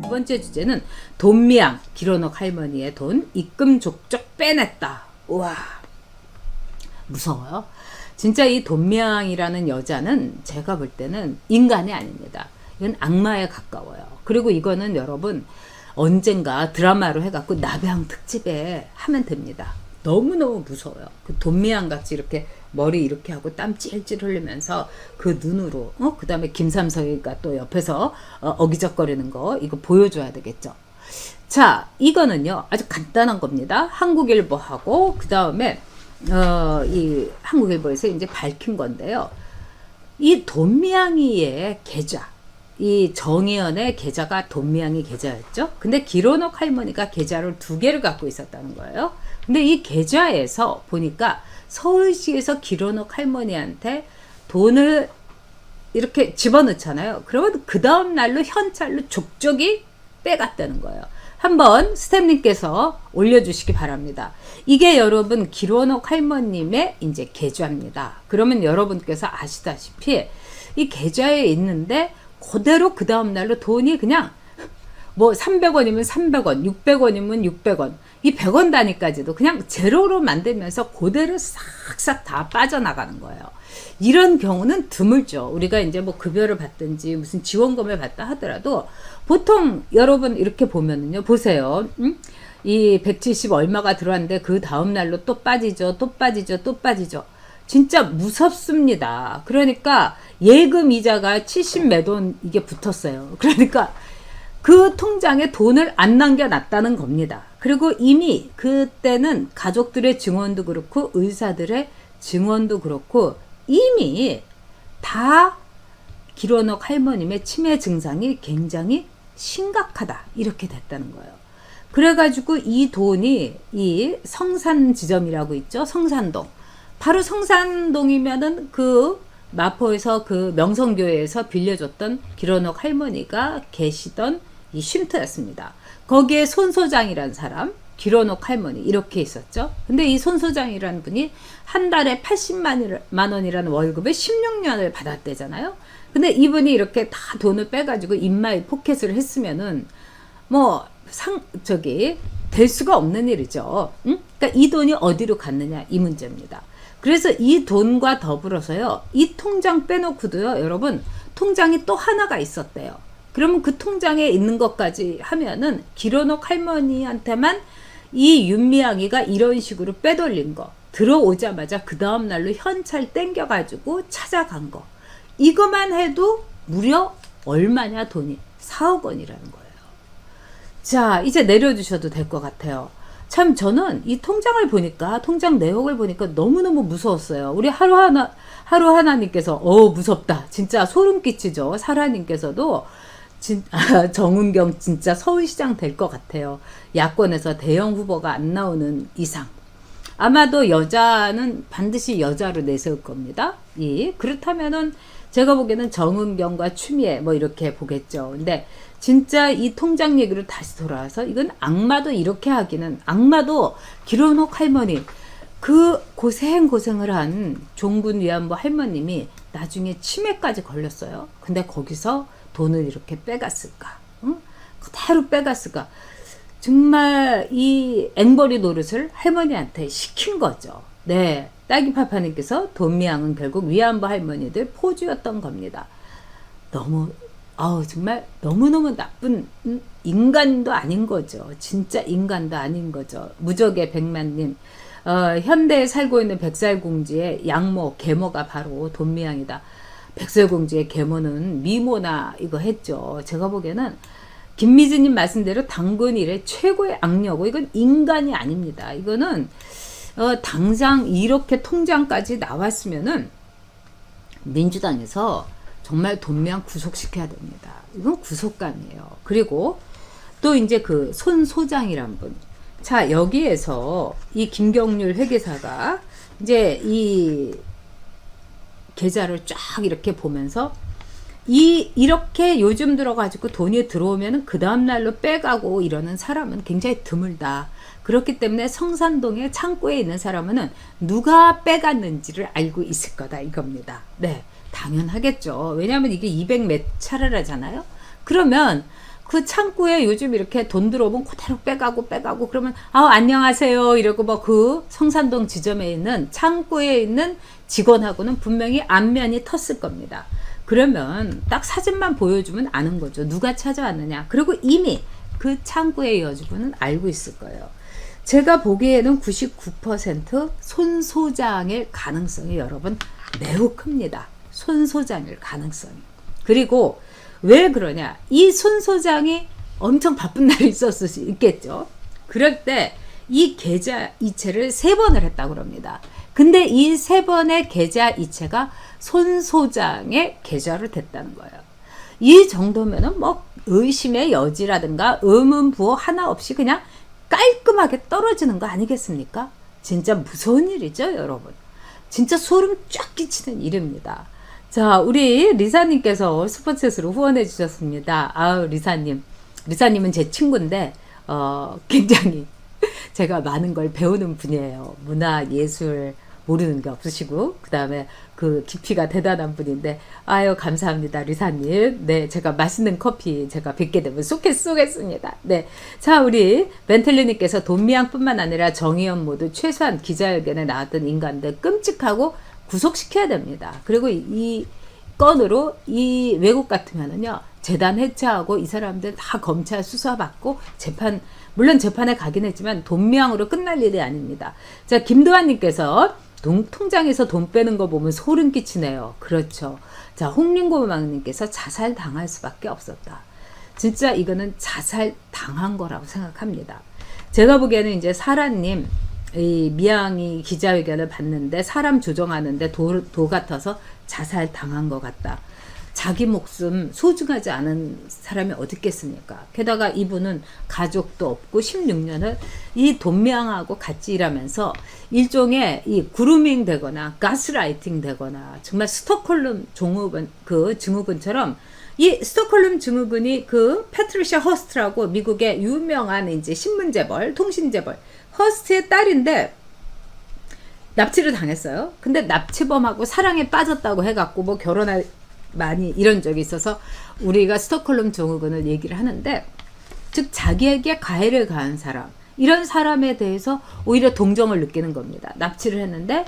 두 번째 주제는 돈미양, 길어놓 할머니의 돈 입금 족적 빼냈다. 우와, 무서워요. 진짜 이 돈미양이라는 여자는 제가 볼 때는 인간이 아닙니다. 이건 악마에 가까워요. 그리고 이거는 여러분 언젠가 드라마로 해갖고 나병 특집에 하면 됩니다. 너무너무 무서워요. 그 돈미양 같이 이렇게 머리 이렇게 하고 땀 찔찔 흘리면서 그 눈으로 그 다음에 김삼서이가 또 옆에서 어기적거리는 거 이거 보여줘야 되겠죠. 자, 이거는요 아주 간단한 겁니다. 한국일보하고 그 다음에 이 한국일보에서 이제 밝힌 건데요. 이 돈미양이의 계좌, 이 정의연의 계좌가 돈미양이 계좌였죠. 근데 길어놓 할머니가 계좌를 2개를 갖고 있었다는 거예요. 근데 이 계좌에서 보니까 서울시에서 길어놓 할머니한테 돈을 이렇게 집어넣잖아요. 그러면 그 다음 날로 현찰로 족족이 빼갔다는 거예요. 한번 스태프님께서 올려주시기 바랍니다. 이게 여러분 길어놓 할머님의 이제 계좌입니다. 그러면 여러분께서 아시다시피 이 계좌에 있는데 그대로 그 다음 날로 돈이 그냥 뭐 300원이면 300원, 600원이면 600원, 이 100원 단위까지도 그냥 제로로 만들면서 그대로 싹싹 다 빠져나가는 거예요. 이런 경우는 드물죠. 우리가 이제 뭐 급여를 받든지 무슨 지원금을 받다 하더라도 보통 여러분 이렇게 보면은요, 보세요. 이 170 얼마가 들어왔는데 그 다음 날로 또 빠지죠, 또 빠지죠, 또 빠지죠. 진짜 무섭습니다. 그러니까 예금 이자가 70 몇 원 이게 붙었어요. 그러니까 그 통장에 돈을 안 남겨놨다는 겁니다. 그리고 이미 그때는 가족들의 증언도 그렇고 의사들의 증언도 그렇고 이미 다 길어놓 할머님의 치매 증상이 굉장히 심각하다 이렇게 됐다는 거예요. 그래가지고 이 돈이 이 성산지점이라고 있죠. 성산동. 바로 성산동이면은 그 마포에서 그 명성교회에서 빌려줬던 길어놓 할머니가 계시던 이 쉼터였습니다. 거기에 손소장이란 사람, 길어놓 할머니 이렇게 있었죠. 근데 이 손소장이라는 분이 한 달에 80만 원이라는 월급에 16년을 받았대잖아요. 근데 이분이 이렇게 다 돈을 빼가지고 인마이 포켓을 했으면은 뭐 될 수가 없는 일이죠. 응? 그러니까 이 돈이 어디로 갔느냐 이 문제입니다. 그래서 이 돈과 더불어서요, 이 통장 빼놓고도요, 여러분, 통장이 또 하나가 있었대요. 그러면 그 통장에 있는 것까지 하면은, 길어놓 할머니한테만 이 윤미향이가 이런 식으로 빼돌린 거, 들어오자마자 그 다음날로 현찰 땡겨가지고 찾아간 거, 이거만 해도 무려 얼마냐 돈이? 4억 원이라는 거예요. 자, 이제 내려주셔도 될 것 같아요. 참 저는 이 통장을 보니까 통장 내역을 보니까 너무너무 무서웠어요. 우리 하루하나님께서 무섭다 진짜 소름 끼치죠. 사라님께서도 정은경 진짜 서울시장 될 것 같아요. 야권에서 대형 후보가 안 나오는 이상 아마도 여자는 반드시 여자로 내세울 겁니다. 그렇다면은 제가 보기에는 정은경과 추미애 뭐 이렇게 보겠죠. 근데 진짜 이 통장 얘기로 다시 돌아와서 이건 악마도 이렇게 하기는, 악마도 길어놓 할머니 그 고생을 한 종군 위안부 할머님이 나중에 치매까지 걸렸어요. 근데 거기서 돈을 이렇게 빼갔을까? 응? 그대로 빼갔을까? 정말 이 앵벌이 노릇을 할머니한테 시킨 거죠. 네, 딸기파파님께서 돈미양은 결국 위안부 할머니들 포주였던 겁니다. 정말 너무너무 나쁜 인간도 아닌 거죠. 진짜 인간도 아닌 거죠. 무적의 백만님, 현대에 살고 있는 백설공주의 양모, 계모가 바로 돈미양이다. 백설공주의 계모는 미모나 이거 했죠. 제가 보기에는 김미진님 말씀대로 당군 일의 최고의 악녀고 이건 인간이 아닙니다. 이거는 당장 이렇게 통장까지 나왔으면은 민주당에서 정말 돈미양 구속시켜야 됩니다. 이건 구속감이에요. 그리고 또 이제 그 손 소장이란 분. 자, 여기에서 이 김경률 회계사가 이제 이 계좌를 쫙 이렇게 보면서 이렇게 요즘 들어가지고 돈이 들어오면은 그 다음날로 빼가고 이러는 사람은 굉장히 드물다. 그렇기 때문에 성산동의 창고에 있는 사람은 누가 빼갔는지를 알고 있을 거다 이겁니다. 네, 당연하겠죠. 왜냐하면 이게 200 몇 차례라잖아요. 그러면 그 창고에 요즘 이렇게 돈 들어오면 그대로 빼가고 그러면 안녕하세요 이러고 뭐 그 성산동 지점에 있는 창고에 있는 직원하고는 분명히 안면이 텄을 겁니다. 그러면 딱 사진만 보여주면 아는 거죠. 누가 찾아왔느냐. 그리고 이미 그 창고의 여주분은 알고 있을 거예요. 제가 보기에는 99% 손소장일 가능성이 여러분 매우 큽니다. 손소장일 가능성이. 그리고 왜 그러냐. 이 손소장이 엄청 바쁜 날이 있었을 수 있겠죠. 그럴 때 이 계좌 이체를 3번을 했다고 그럽니다. 근데 이 3번의 계좌 이체가 손소장의 계좌로 됐다는 거예요. 이 정도면은 뭐 의심의 여지라든가 의문부호 하나 없이 그냥 깔끔하게 떨어지는 거 아니겠습니까? 진짜 무서운 일이죠, 여러분. 진짜 소름 쫙 끼치는 일입니다. 자, 우리 리사님께서 슈퍼챗으로 후원해 주셨습니다. 아우, 리사님은 제 친구인데 굉장히 제가 많은 걸 배우는 분이에요. 문화, 예술 모르는 게 없으시고 그 다음에 그 깊이가 대단한 분인데 아유 감사합니다 리사님. 네, 제가 맛있는 커피 제가 뵙게 되면 쏘겠습니다. 네, 자 우리 벤틀리님께서 돈미양뿐만 아니라 정의연 모두 최소한 기자회견에 나왔던 인간들 끔찍하고 구속시켜야 됩니다. 그리고 이 건으로 이 외국 같으면은요 재단 해체하고 이 사람들 다 검찰 수사받고 물론 재판에 가긴 했지만 돈미양으로 끝날 일이 아닙니다. 자, 김도환님께서 통장에서 돈 빼는 거 보면 소름 끼치네요. 그렇죠. 자, 홍림고망님께서 자살 당할 수밖에 없었다. 진짜 이거는 자살 당한 거라고 생각합니다. 제가 보기에는 이제 사라님 이 미양이 기자회견을 봤는데 사람 조정하는데 도 같아서 자살 당한 것 같다. 자기 목숨 소중하지 않은 사람이 어디 있겠습니까? 게다가 이분은 가족도 없고 16년을 이 돈명하고 같이 일하면서 일종의 이 그루밍 되거나 가스라이팅 되거나 정말 스톡홀름 증후군처럼 이 스톡홀름 증후군이 그 패트리샤 허스트라고 미국의 유명한 이제 신문재벌, 통신재벌 허스트의 딸인데 납치를 당했어요. 근데 납치범하고 사랑에 빠졌다고 해갖고 뭐 결혼할 많이 이런 적이 있어서 우리가 스톡홀름 증후군을 얘기를 하는데 즉 자기에게 가해를 가한 사람 이런 사람에 대해서 오히려 동정을 느끼는 겁니다. 납치를 했는데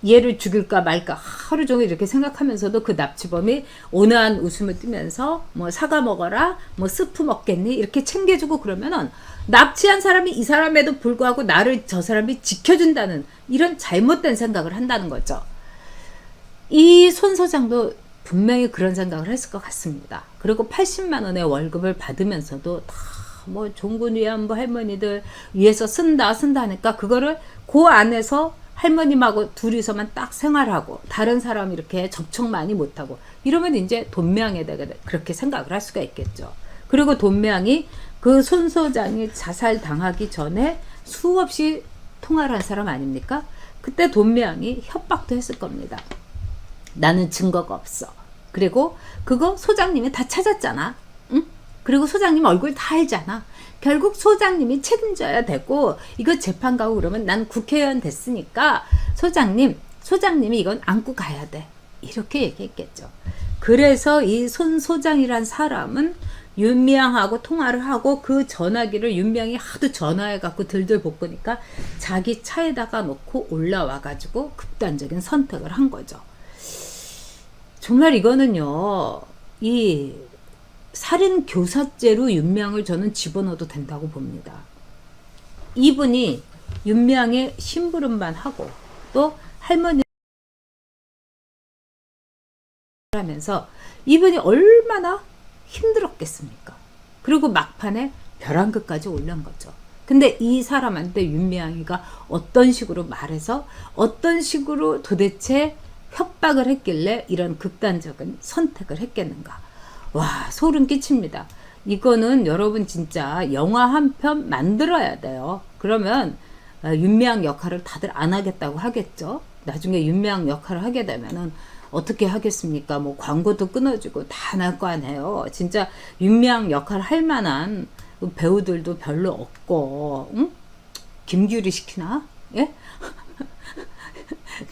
얘를 죽일까 말까 하루 종일 이렇게 생각하면서도 그 납치범이 온화한 웃음을 띠면서 뭐 사과 먹어라 뭐 스프 먹겠니 이렇게 챙겨주고 그러면은 납치한 사람이 이 사람에도 불구하고 나를 저 사람이 지켜준다는 이런 잘못된 생각을 한다는 거죠. 이 손 소장도 분명히 그런 생각을 했을 것 같습니다. 그리고 80만 원의 월급을 받으면서도 다 뭐 종군 위안부 할머니들 위해서 쓴다 하니까 그거를 그 안에서 할머님하고 둘이서만 딱 생활하고 다른 사람 이렇게 접촉 많이 못하고 이러면 이제 돈명에 대해 그렇게 생각을 할 수가 있겠죠. 그리고 돈명이 그 손 소장이 자살 당하기 전에 수없이 통화를 한 사람 아닙니까? 그때 돈명이 협박도 했을 겁니다. 나는 증거가 없어. 그리고 그거 소장님이 다 찾았잖아. 응? 그리고 소장님 얼굴 다 알잖아. 결국 소장님이 책임져야 되고 이거 재판 가고 그러면 난 국회의원 됐으니까 소장님이 이건 안고 가야 돼. 이렇게 얘기했겠죠. 그래서 이 손 소장이란 사람은 윤미향하고 통화를 하고 그 전화기를 윤미향이 하도 전화해갖고 들들 볶으니까 자기 차에다가 놓고 올라와가지고 극단적인 선택을 한 거죠. 정말 이거는요, 이 살인 교사죄로 윤미향을 저는 집어넣어도 된다고 봅니다. 이분이 윤미향의 심부름만 하고 또 할머니 하면서 이분이 얼마나 힘들었겠습니까? 그리고 막판에 벼랑끝까지 올린 거죠. 근데 이 사람한테 윤미향이가 어떤 식으로 말해서 어떤 식으로 도대체 협박을 했길래 이런 극단적인 선택을 했겠는가. 와, 소름 끼칩니다. 이거는 여러분 진짜 영화 한 편 만들어야 돼요. 그러면 윤미향 역할을 다들 안 하겠다고 하겠죠. 나중에 윤미향 역할을 하게 되면은 어떻게 하겠습니까? 뭐 광고도 끊어주고 다 날 거 아니에요. 진짜 윤미향 역할 할 만한 배우들도 별로 없고, 응? 김규리 시키나? 예?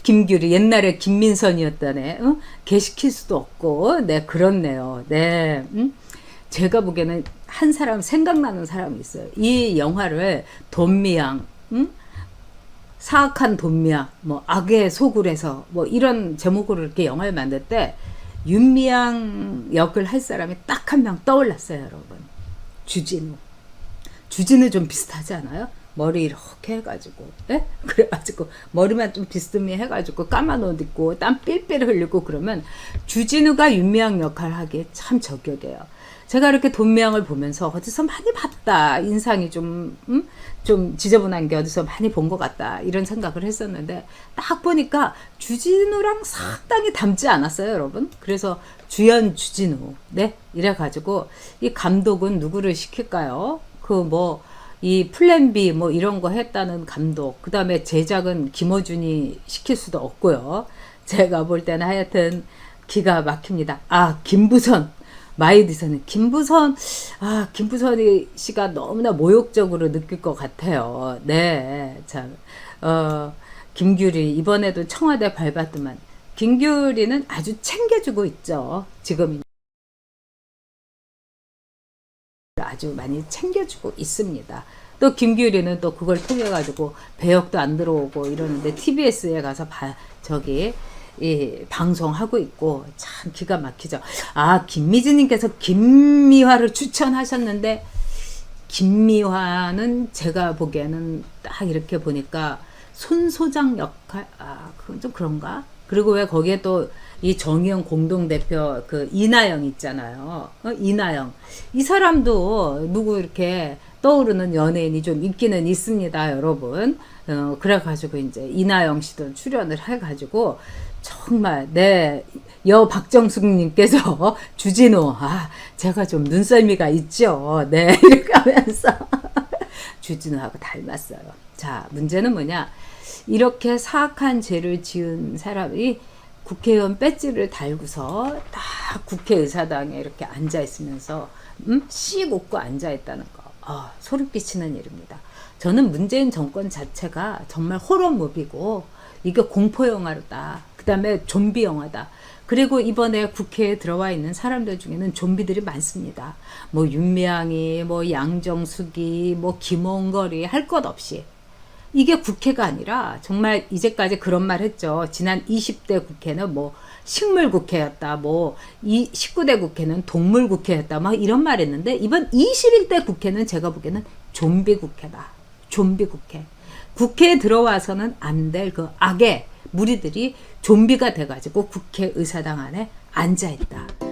김규리 옛날에 김민선이었다네. 응? 걔 시킬 수도 없고, 네 그렇네요. 네, 응? 제가 보기에는 한 사람 생각나는 사람이 있어요. 이 영화를 돈미양, 응? 사악한 돈미양, 뭐 악의 소굴에서 뭐 이런 제목으로 이렇게 영화를 만들 때 윤미향 역을 할 사람이 딱 한 명 떠올랐어요, 여러분. 주진우. 주진우 좀 비슷하지 않아요? 머리 이렇게 해가지고, 예? 그래가지고 머리만 좀 비스듬히 해가지고 까만 옷 입고 땀 삘삘 흘리고 그러면 주진우가 윤미향 역할 하기에 참 저격이에요. 제가 이렇게 돈미향을 보면서 어디서 많이 봤다, 인상이 좀 지저분한 게 어디서 많이 본 것 같다, 이런 생각을 했었는데 딱 보니까 주진우랑 상당히 닮지 않았어요, 여러분? 그래서 주연 주진우, 네, 이래가지고 이 감독은 누구를 시킬까요? 이 플랜 B 뭐 이런 거 했다는 감독, 그 다음에 제작은 김어준이 시킬 수도 없고요. 제가 볼 때는 하여튼 기가 막힙니다. 아, 김부선. 마이디서는 김부선이 씨가 너무나 모욕적으로 느낄 것 같아요. 네, 참, 김규리 이번에도 청와대 밟았더만. 김규리는 아주 챙겨주고 있죠. 지금 아주 많이 챙겨주고 있습니다. 또 김규리는 또 그걸 통해 가지고 배역도 안 들어오고 이러는데 TBS에 가서 방송하고 있고 참 기가 막히죠. 아, 김미진님께서 김미화를 추천하셨는데 김미화는 제가 보기에는 딱 이렇게 보니까 손소장 역할, 그건 좀 그런가? 그리고 왜 거기에 또 이 정의용 공동대표 그 이나영 있잖아요. 이나영. 이 사람도 누구 이렇게 떠오르는 연예인이 좀 있기는 있습니다, 여러분. 그래가지고 이제 이나영 씨도 출연을 해가지고 정말 여 박정숙님께서 주진우, 제가 좀 눈썰미가 있죠. 네, 이렇게 하면서 주진우하고 닮았어요. 자, 문제는 뭐냐? 이렇게 사악한 죄를 지은 사람이 국회의원 배지를 달고서 딱 국회의사당에 이렇게 앉아 있으면서 씩 웃고 앉아 있다는 거, 소름 끼치는 일입니다. 저는 문재인 정권 자체가 정말 호러 무비고 이게 공포 영화다. 그 다음에 좀비 영화다. 그리고 이번에 국회에 들어와 있는 사람들 중에는 좀비들이 많습니다. 뭐 윤미향이, 뭐 양정숙이, 뭐 김홍걸이 할 것 없이. 이게 국회가 아니라 정말 이제까지 그런 말 했죠. 지난 20대 국회는 뭐 식물 국회였다. 뭐 19대 국회는 동물 국회였다. 막 이런 말 했는데 이번 21대 국회는 제가 보기에는 좀비 국회다. 좀비 국회. 국회에 들어와서는 안 될 그 악의 무리들이 좀비가 돼가지고 국회의사당 안에 앉아있다.